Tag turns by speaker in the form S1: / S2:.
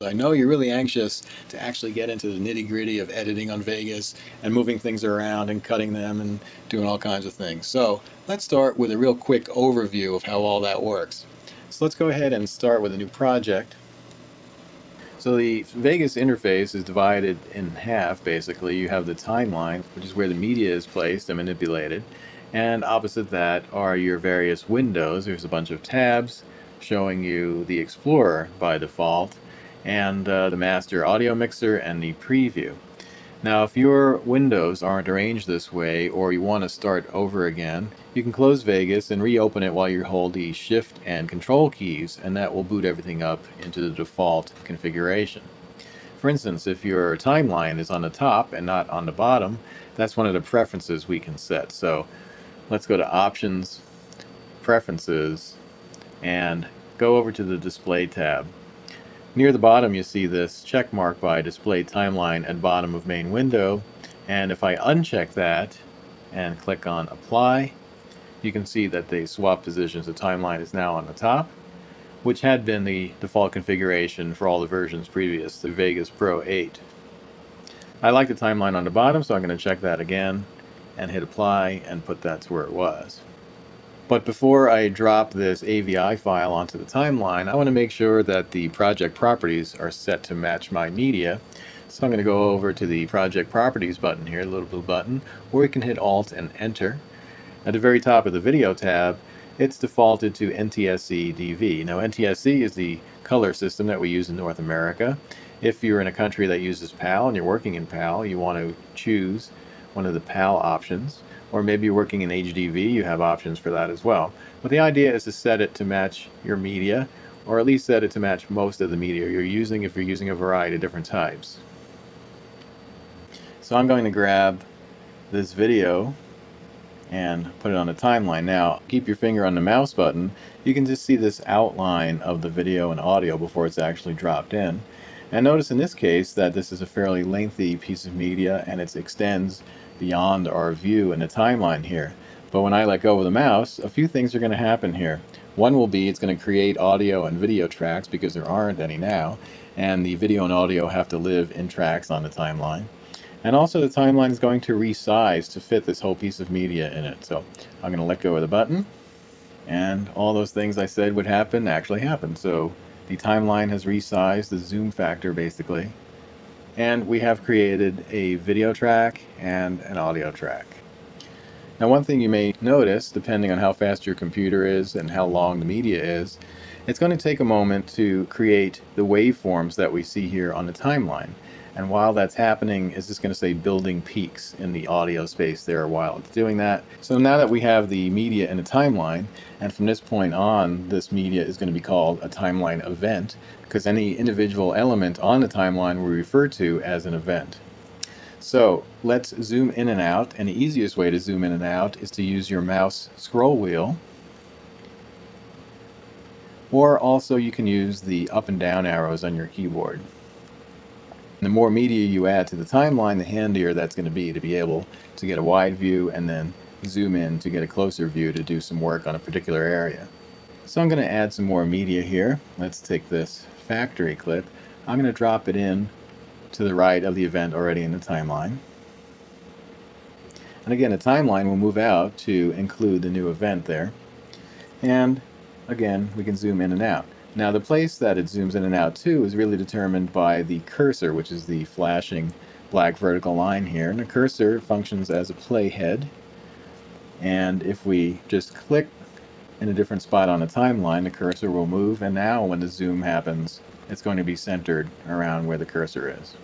S1: I know you're really anxious to actually get into the nitty-gritty of editing on Vegas and moving things around and cutting them and doing all kinds of things. So let's start with a real quick overview of how all that works. So let's go ahead and start with a new project. So the Vegas interface is divided in half, basically. You have the timeline, which is where the media is placed and manipulated. And opposite that are your various windows. There's a bunch of tabs showing you the Explorer by default, and the master audio mixer and the preview. Now if your windows aren't arranged this way, or you want to start over again, you can close Vegas and reopen it while you hold the shift and control keys, and that will boot everything up into the default configuration. For instance, if your timeline is on the top and not on the bottom, that's one of the preferences we can set. So let's go to Options, Preferences, and go over to the Display tab. Near the bottom you see this check mark by Display Timeline at bottom of main window, and if I uncheck that and click on Apply, you can see that they swap positions. The timeline is now on the top, which had been the default configuration for all the versions previous to Vegas Pro 8. I like the timeline on the bottom, so I'm going to check that again and hit Apply and put that to where it was. But before I drop this AVI file onto the timeline, I want to make sure that the project properties are set to match my media. So I'm going to go over to the project properties button here, the little blue button, or you can hit Alt and Enter. At the very top of the video tab, it's defaulted to NTSC DV. Now NTSC is the color system that we use in North America. If you're in a country that uses PAL and you're working in PAL, you want to choose one of the PAL options. Or maybe you're working in HDV, you have options for that as well. But the idea is to set it to match your media, or at least set it to match most of the media you're using if you're using a variety of different types. So I'm going to grab this video and put it on the timeline. Now, keep your finger on the mouse button. You can just see this outline of the video and audio before it's actually dropped in. And notice in this case that this is a fairly lengthy piece of media and it extends beyond our view in the timeline here. But when I let go of the mouse, a few things are going to happen here. One will be it's going to create audio and video tracks because there aren't any now, and the video and audio have to live in tracks on the timeline. And also the timeline is going to resize to fit this whole piece of media in it. So I'm going to let go of the button, and all those things I said would happen actually happen. So the timeline has resized, the zoom factor basically, and we have created a video track and an audio track. Now one thing you may notice, depending on how fast your computer is and how long the media is, it's going to take a moment to create the waveforms that we see here on the timeline. And while that's happening, it's just going to say building peaks in the audio space there while it's doing that. So now that we have the media in a timeline, and from this point on, this media is going to be called a timeline event, because any individual element on the timeline we refer to as an event. So let's zoom in and out, and the easiest way to zoom in and out is to use your mouse scroll wheel, or also you can use the up and down arrows on your keyboard. The more media you add to the timeline, the handier that's going to be able to get a wide view and then zoom in to get a closer view to do some work on a particular area. So I'm going to add some more media here. Let's take this factory clip. I'm going to drop it in to the right of the event already in the timeline. And again, the timeline will move out to include the new event there. And again, we can zoom in and out. Now the place that it zooms in and out to is really determined by the cursor, which is the flashing black vertical line here. And the cursor functions as a playhead. And if we just click in a different spot on the timeline, the cursor will move. And now when the zoom happens, it's going to be centered around where the cursor is.